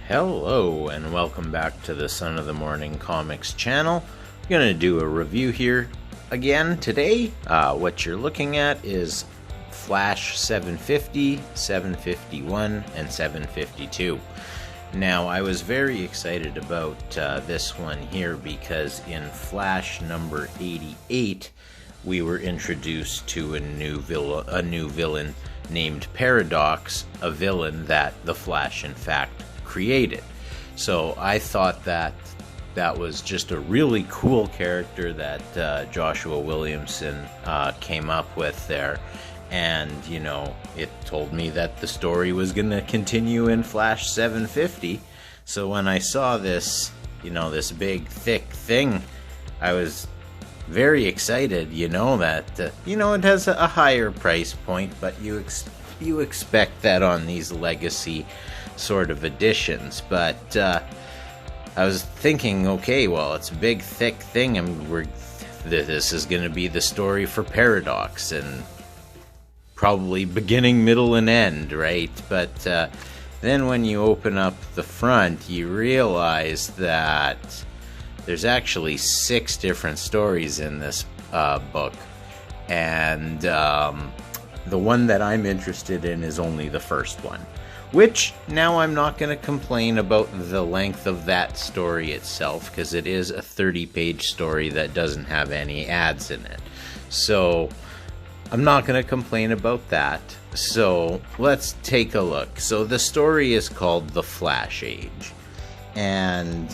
Hello and welcome back to the Son of the Morning Comics channel. I'm going to do a review here again today. What you're looking at is Flash 750, 751, and 752. Now, I was very excited about this one here because in Flash number 88, we were introduced to a new villain named Paradox, a villain that the Flash, in fact, created. So I thought that was just a really cool character that Joshua Williamson came up with there. And, you know, it told me that the story was going to continue in Flash 750. So when I saw this, you know, this big, thick thing, I was very excited, you know, that, you know, it has a higher price point, but you expect that on these legacy sort of editions. But I was thinking, okay, well, it's a big, thick thing, and this is going to be the story for Paradox, and probably beginning, middle, and end, right? But then when you open up the front, you realize that there's actually 6 different stories in this book, and the one that I'm interested in is only the first one, which now I'm not going to complain about the length of that story itself, because it is a 30-page story that doesn't have any ads in it. So I'm not going to complain about that. So let's take a look. So the story is called The Flash Age. And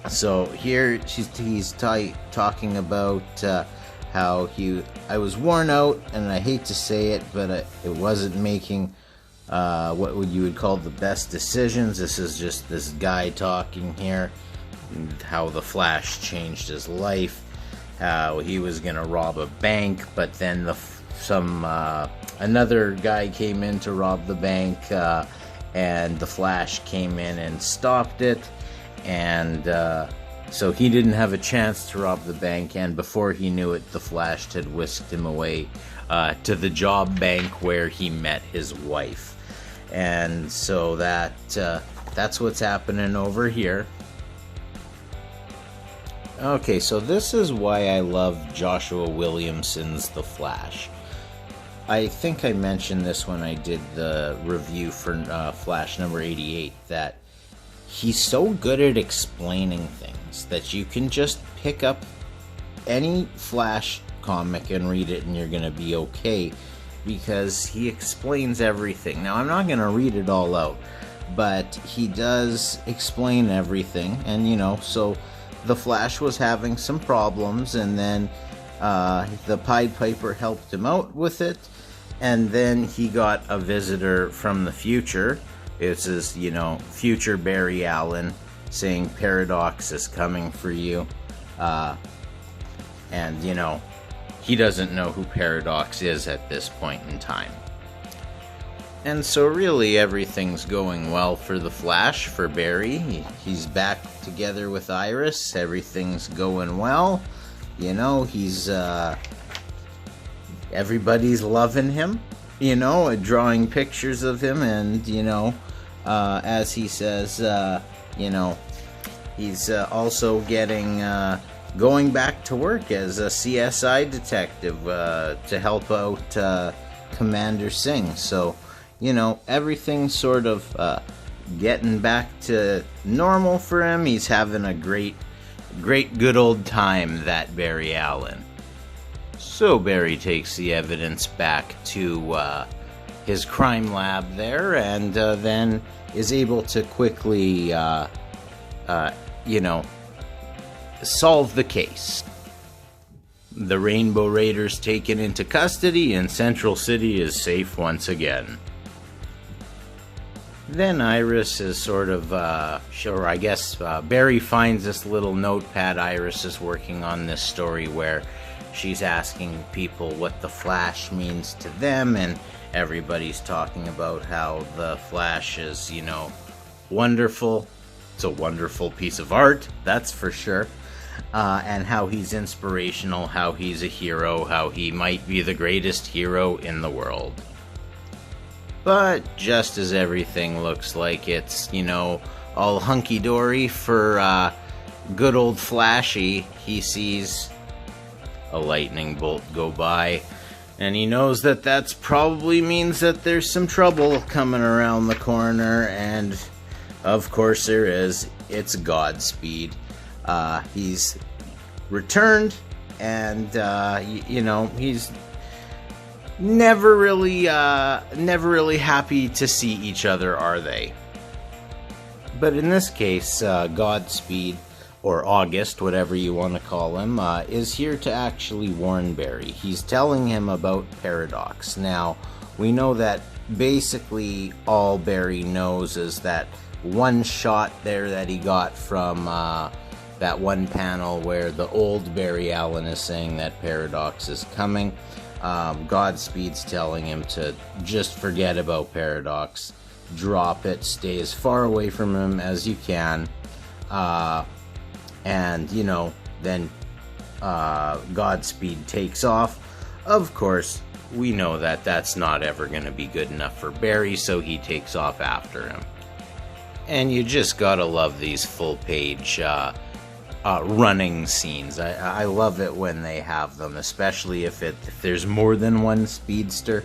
so here he's talking about how I was worn out, and I hate to say it, but it wasn't making what you would call the best decisions. This is just this guy talking here, and how the Flash changed his life, how he was gonna rob a bank, but then another guy came in to rob the bank, and the Flash came in and stopped it, and so he didn't have a chance to rob the bank, and before he knew it, the Flash had whisked him away to the job bank where he met his wife. And so that's what's happening over here. Okay, so this is why I love Joshua Williamson's The Flash. I think I mentioned this when I did the review for Flash number 88, that he's so good at explaining things that you can just pick up any Flash comic and read it and you're going to be okay, because he explains everything. Now, I'm not going to read it all out, but he does explain everything. And, you know, so the Flash was having some problems, and then the Pied Piper helped him out with it, and then he got a visitor from the future. It's his, you know, future Barry Allen, saying Paradox is coming for you. And, you know, he doesn't know who Paradox is at this point in time. And so really everything's going well for the Flash, for Barry. He's back together with Iris. Everything's going well. You know, he's everybody's loving him, you know, drawing pictures of him, and, you know, as he says, you know, he's also getting going back to work as a CSI detective to help out Commander Singh. So, you know, everything's sort of getting back to normal for him. He's having a great good old time, that Barry Allen. So Barry takes the evidence back to his crime lab there, and then is able to quickly, you know, solve the case. The Rainbow Raiders taken into custody, and Central City is safe once again. Then Iris is sort of, sure, I guess Barry finds this little notepad. Iris is working on this story where she's asking people what the Flash means to them, and everybody's talking about how the Flash is, you know, wonderful. It's a wonderful piece of art, that's for sure. And how he's inspirational, how he's a hero, how he might be the greatest hero in the world. But just as everything looks like it's, all hunky-dory for good old Flashy, he sees a lightning bolt go by, and he knows that that's probably means that there's some trouble coming around the corner, and of course there is. It's Godspeed. He's returned, and he's never really happy to see each other, are they? But in this case, Godspeed, or August, whatever you want to call him, is here to actually warn Barry. He's telling him about Paradox. Now, we know that basically all Barry knows is that one shot there that he got from that one panel where the old Barry Allen is saying that Paradox is coming. Godspeed's telling him to just forget about Paradox, drop it, stay as far away from him as you can, and then Godspeed takes off. Of course, we know that that's not ever going to be good enough for Barry, so he takes off after him. And you just gotta love these full-page running scenes. I love it when they have them, especially if there's more than one speedster.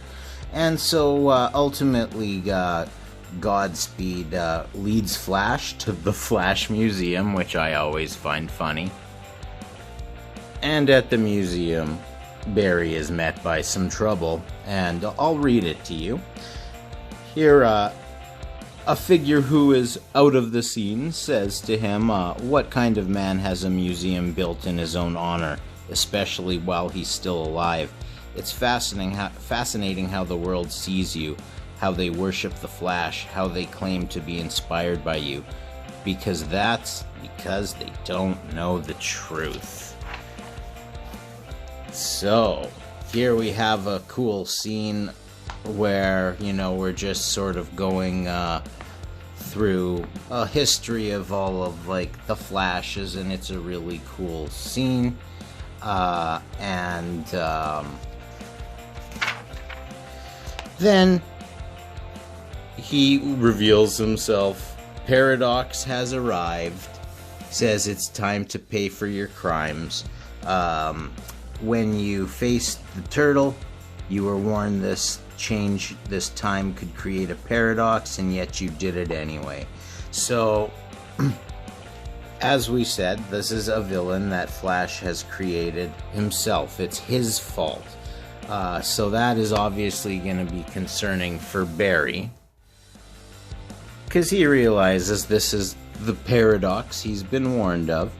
And so ultimately, Godspeed leads Flash to the Flash Museum, which I always find funny. And at the museum, Barry is met by some trouble, and I'll read it to you. Here, a figure who is out of the scene says to him, what kind of man has a museum built in his own honor, especially while he's still alive? It's fascinating how the world sees you, how they worship the Flash, how they claim to be inspired by you, because they don't know the truth. So, here we have a cool scene where, we're just sort of going through a history of all of, the Flashes, and it's a really cool scene. Then he reveals himself. Paradox has arrived. Says it's time to pay for your crimes. When you faced the turtle, you were warned this time could create a paradox, and yet you did it anyway. So, as we said, this is a villain that Flash has created himself. It's his fault. So that is obviously going to be concerning for Barry, because he realizes this is the paradox he's been warned of.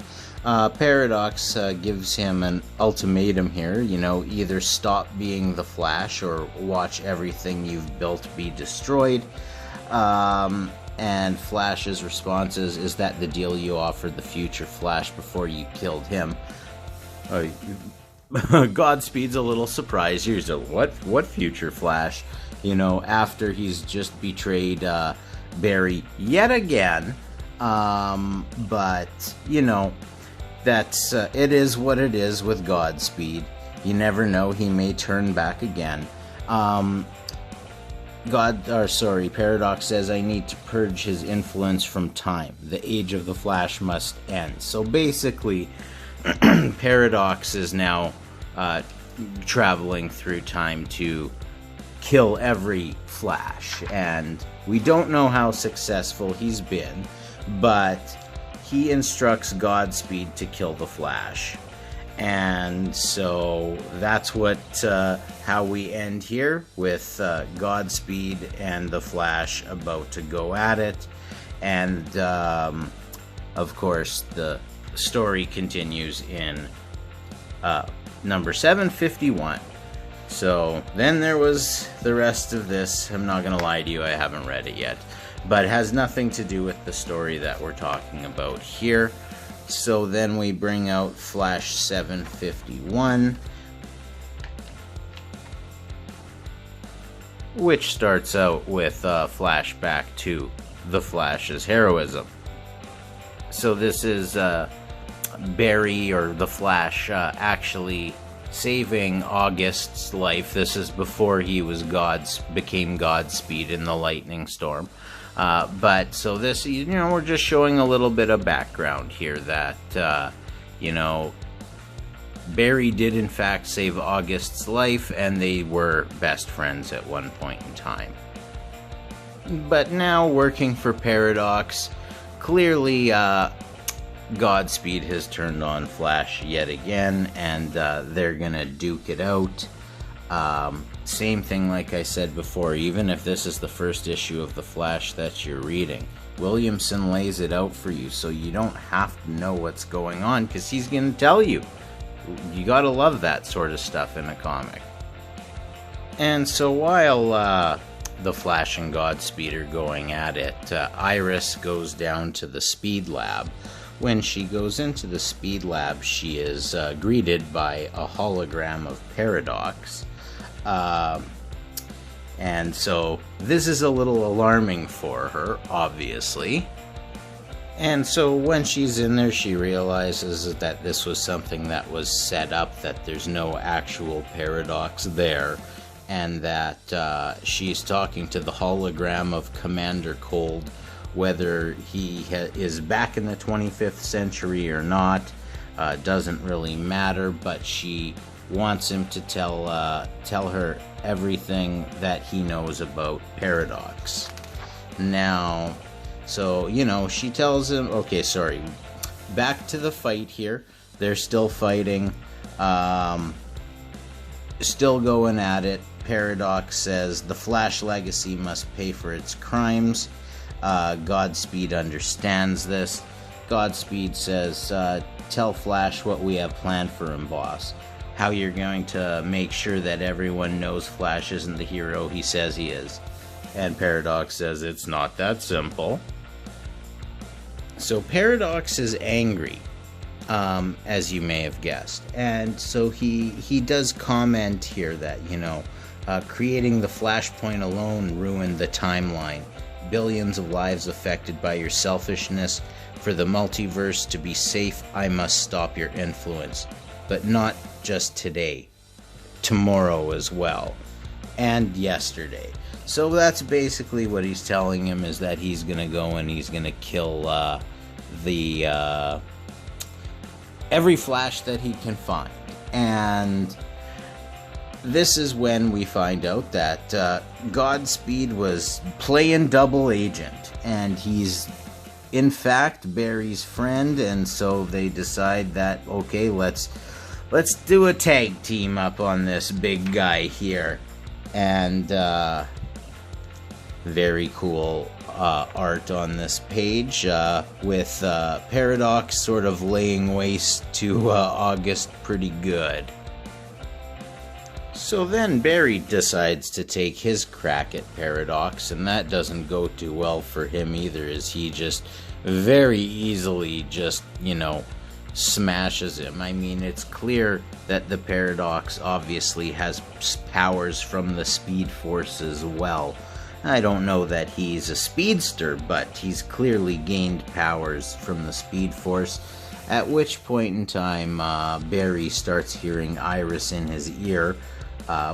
Paradox gives him an ultimatum here, either stop being the Flash or watch everything you've built be destroyed. And Flash's response is that the deal you offered the future Flash before you killed him? Godspeed's a little surprised. Here's what future Flash? After he's just betrayed Barry yet again. But, that's it is what it is with Godspeed. You never know, he may turn back again. Paradox says, I need to purge his influence from time. The age of the Flash must end. So basically, Paradox is now traveling through time to kill every Flash, and we don't know how successful he's been, but he instructs Godspeed to kill the Flash. And so that's how we end here, with Godspeed and the Flash about to go at it. And of course the story continues in number 751. So then there was the rest of this. I'm not gonna lie to you, I haven't read it yet, but it has nothing to do with the story that we're talking about here. So then we bring out Flash 751, which starts out with a flashback to the Flash's heroism. So this is Barry, or the Flash, actually saving August's life. This is before he was became Godspeed in the lightning storm. But so this, we're just showing a little bit of background here that, Barry did in fact save August's life, and they were best friends at one point in time. But now, working for Paradox, clearly Godspeed has turned on Flash yet again, and they're gonna duke it out. Same thing like I said before, even if this is the first issue of The Flash that you're reading, Williamson lays it out for you so you don't have to know what's going on, because he's gonna tell you. You gotta love that sort of stuff in a comic. And so while the Flash and Godspeed are going at it, Iris goes down to the Speed Lab. When she goes into the Speed Lab, she is greeted by a hologram of Paradox. And so this is a little alarming for her, obviously. And so when she's in there, she realizes that this was something that was set up, that there's no actual Paradox there, and that she's talking to the hologram of Commander Cold. Whether he is back in the 25th century or not doesn't really matter, but she wants him to tell her everything that he knows about Paradox. Now, so, she tells him, okay, sorry, back to the fight here. They're still fighting, still going at it. Paradox says the Flash legacy must pay for its crimes. Godspeed understands this. Godspeed says, tell Flash what we have planned for him, boss. How you're going to make sure that everyone knows Flash isn't the hero he says he is. And Paradox says it's not that simple. So Paradox is angry, as you may have guessed. And so he does comment here that, creating the Flashpoint alone ruined the timeline. Billions of lives affected by your selfishness. For the multiverse to be safe, I must stop your influence. But not just today. Tomorrow as well. And yesterday. So that's basically what he's telling him, is that he's gonna go and he's gonna kill every Flash that he can find. And this is when we find out that Godspeed was playing double agent, and he's in fact Barry's friend, and so they decide that, okay, let's do a tag team up on this big guy here. And very cool art on this page, with Paradox sort of laying waste to August pretty good. So then Barry decides to take his crack at Paradox, and that doesn't go too well for him either, as he just very easily just, smashes him. I mean, it's clear that the Paradox obviously has powers from the Speed Force as well. I don't know that he's a speedster, but he's clearly gained powers from the Speed Force, at which point in time Barry starts hearing Iris in his ear,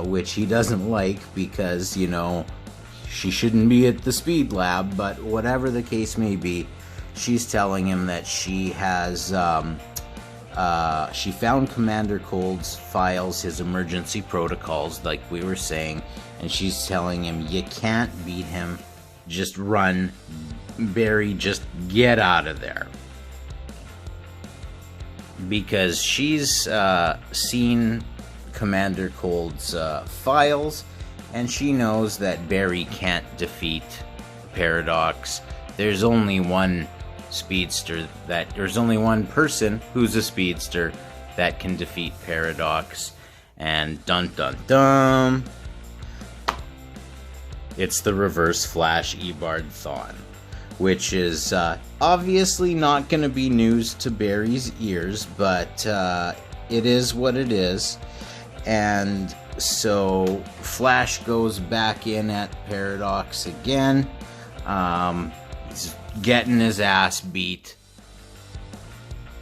which he doesn't like because, she shouldn't be at the Speed Lab, but whatever the case may be, she's telling him that she has, she found Commander Cold's files, his emergency protocols, like we were saying, and she's telling him, you can't beat him, just run, Barry, just get out of there. Because she's seen Commander Cold's files, and she knows that Barry can't defeat Paradox. There's only one there's only one person who's a speedster that can defeat Paradox, and dun dun dun, it's the Reverse Flash Ebard-thon, which is obviously not going to be news to Barry's ears, but it is what it is. And so Flash goes back in at Paradox again. He's getting his ass beat.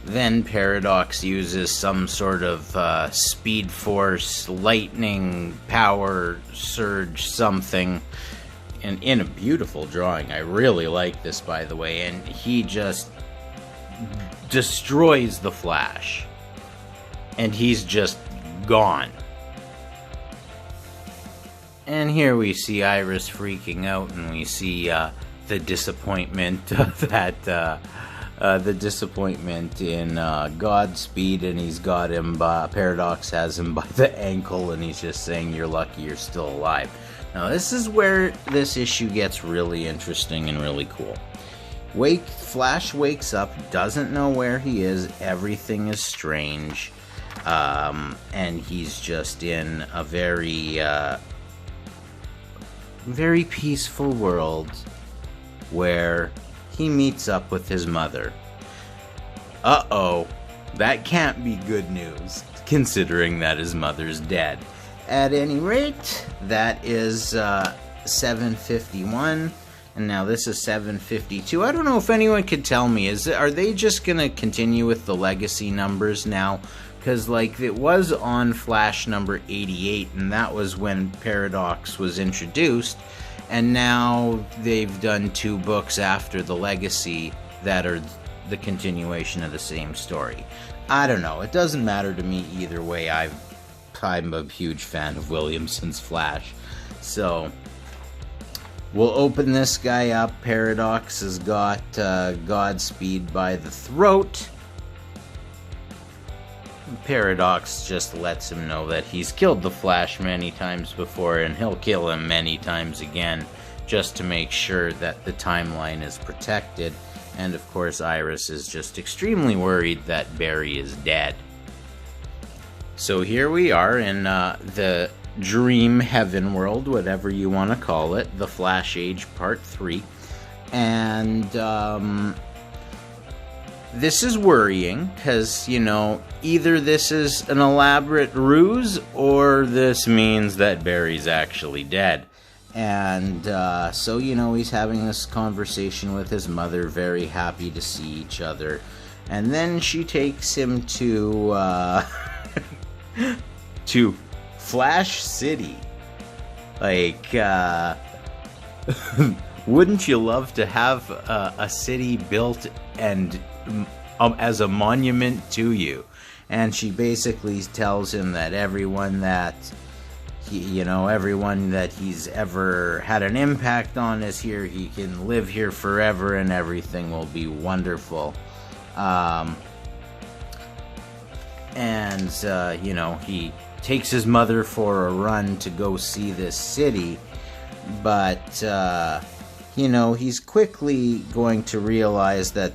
Then Paradox uses some sort of Speed Force, lightning, power, surge, something, and in a beautiful drawing. I really like this, by the way, and he just destroys the Flash. And he's just gone. And here we see Iris freaking out, and we see the disappointment that the disappointment in Godspeed, and he's got him. Paradox has him by the ankle, and he's just saying, "You're lucky you're still alive." Now this is where this issue gets really interesting and really cool. Flash wakes up, doesn't know where he is. Everything is strange, and he's just in a very very peaceful world where he meets up with his mother. Uh-oh, that can't be good news, considering that his mother's dead. At any rate, that is 751, and now this is 752. I don't know if anyone could tell me, are they just gonna continue with the legacy numbers now? Because, like, it was on Flash number 88, and that was when Paradox was introduced, and now they've done 2 books after the legacy that are the continuation of the same story. I don't know. It doesn't matter to me either way. I'm a huge fan of Williamson's Flash. So, we'll open this guy up. Paradox has got Godspeed by the throat. Paradox just lets him know that he's killed the Flash many times before, and he'll kill him many times again, just to make sure that the timeline is protected. And of course, Iris is just extremely worried that Barry is dead. So here we are in the Dream Heaven world, whatever you want to call it, the Flash Age Part 3. And this is worrying, because, you know, either this is an elaborate ruse, or this means that Barry's actually dead. And so, you know, he's having this conversation with his mother, very happy to see each other. And then she takes him to to Flash City. Like, wouldn't you love to have a city built and as a monument to you? And she basically tells him that everyone that everyone that he's ever had an impact on is here. He can live here forever, and everything will be wonderful. You know, he takes his mother for a run to go see this city, but you know, he's quickly going to realize that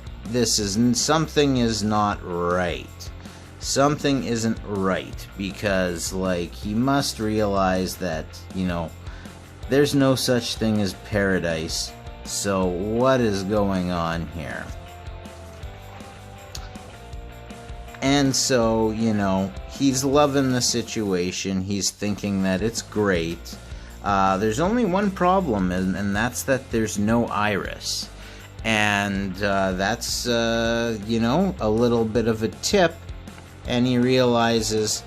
something is not right. Something isn't right, because, like, he must realize that, you know, there's no such thing as paradise. So what is going on here? And so, you know, he's loving the situation. He's thinking that it's great. There's only one problem, and that's that there's no Iris. And that's, you know, a little bit of a tip. And he realizes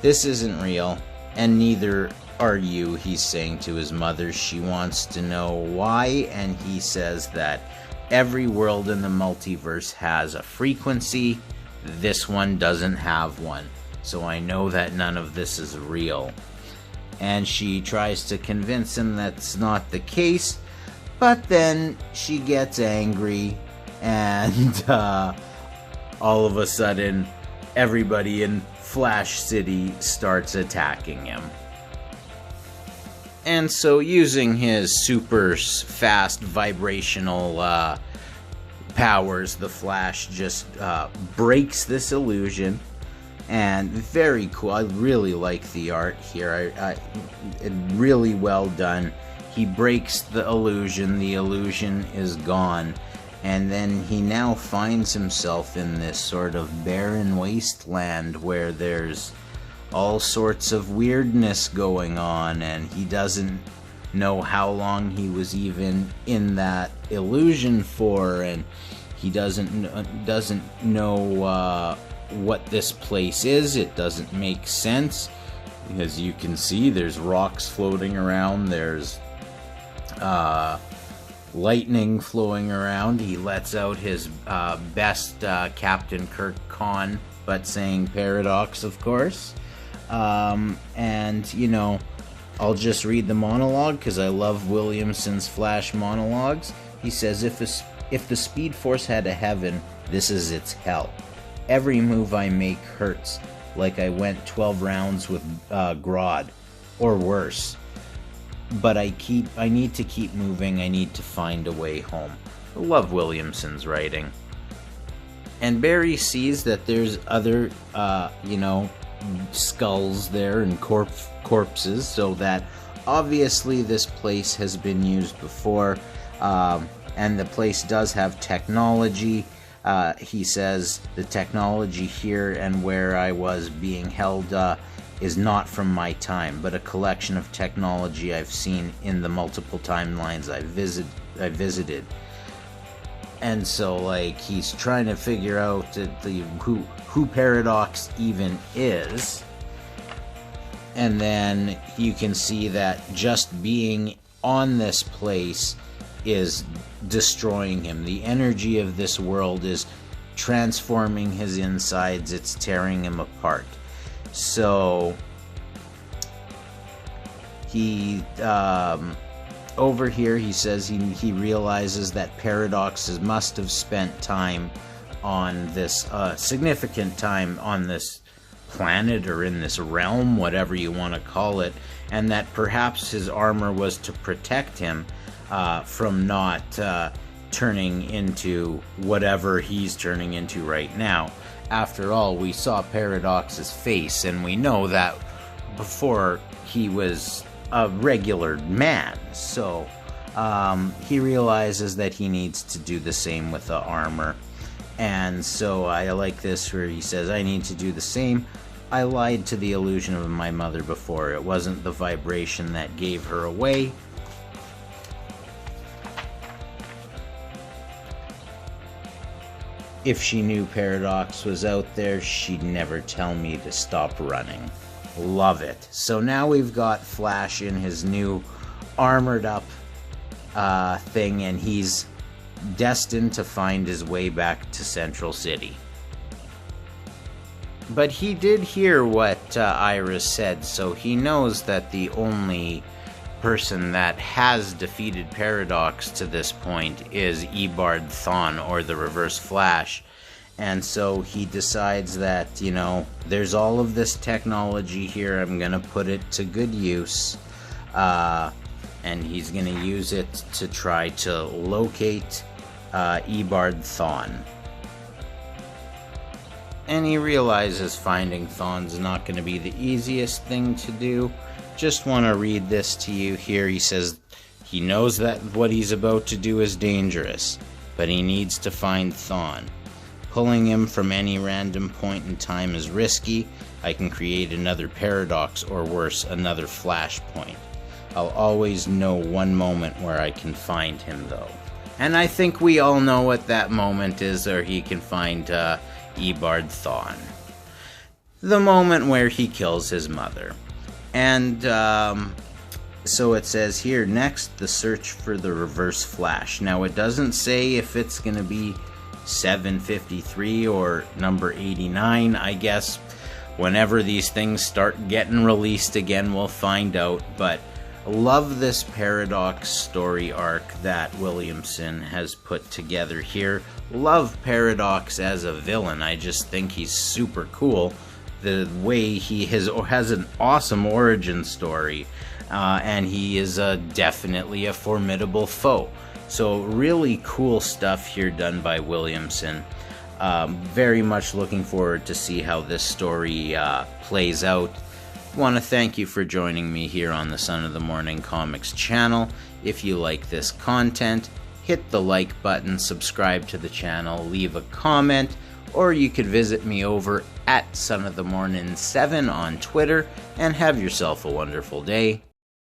this isn't real, and neither are you, he's saying to his mother. She wants to know why, and he says that every world in the multiverse has a frequency. This one doesn't have one, so I know that none of this is real. And she tries to convince him that's not the case, but then she gets angry, and all of a sudden, everybody in Flash City starts attacking him. And so, using his super fast vibrational powers, the Flash just breaks this illusion. And very cool. I really like the art here. Really well done. He breaks the illusion is gone. And then he now finds himself in this sort of barren wasteland where there's all sorts of weirdness going on, and he doesn't know how long he was even in that illusion for, and He doesn't know what this place is. It doesn't make sense. As you can see, there's rocks floating around. There's lightning flowing around. He lets out his best Captain Kirk con, but saying paradox, of course. And, you know, I'll just read the monologue because I love Williamson's Flash monologues. He says, if the Speed Force had a heaven, this is its hell. Every move I make hurts, like I went 12 rounds with Grodd, or worse. But I need to keep moving. I need to find a way home. I love Williamson's writing. And Barry sees that there's other, you know, skulls there and corpses, so that obviously this place has been used before, and the place does have technology. He says the technology here and where I was being held is not from my time, but a collection of technology I've seen in the multiple timelines I visited. And so, like, he's trying to figure out who Paradox even is. And then you can see that just being on this place is destroying him. The energy of this world is transforming his insides. It's tearing him apart. So he over here he says he realizes that Paradox must have spent time on this significant time on this planet or in this realm, whatever you want to call it, and that perhaps his armor was to protect him from not turning into whatever he's turning into right now. After all, we saw Paradox's face, and we know that before he was a regular man. So he realizes that he needs to do the same with the armor. And so I like this where he says, I need to do the same. I lied to the illusion of my mother before. It wasn't the vibration that gave her away. If she knew Paradox was out there, she'd never tell me to stop running. Love it. So now we've got Flash in his new armored up thing, and he's destined to find his way back to Central City. But he did hear what Iris said, so he knows that the only person that has defeated Paradox to this point is Eobard Thawne, or the Reverse Flash. And so he decides that, you know, there's all of this technology here, I'm gonna put it to good use, and he's gonna use it to try to locate Eobard Thawne. And he realizes finding Thawne's not going to be the easiest thing to do. Just want to read this to you here. He says he knows that what he's about to do is dangerous, but he needs to find Thawne. Pulling him from any random point in time is risky. I can create another Paradox, or worse, another Flashpoint. I'll always know one moment where I can find him, though. And I think we all know what that moment is, or he can find Eobard Thawne. The moment where he kills his mother. And so it says here, next, the search for the Reverse Flash. Now it doesn't say if it's going to be 753 or number 89. I guess whenever these things start getting released again, we'll find out. But love this Paradox story arc that Williamson has put together here. Love Paradox as a villain. I just think he's super cool. The way he has an awesome origin story, and he is definitely a formidable foe. So really cool stuff here done by Williamson. Very much looking forward to see how this story plays out. Want to thank you for joining me here on the Son of the Morning Comics channel. If you like this content, hit the like button, subscribe to the channel, leave a comment, or you could visit me over at Son of the Morning 7 on Twitter, and have yourself a wonderful day.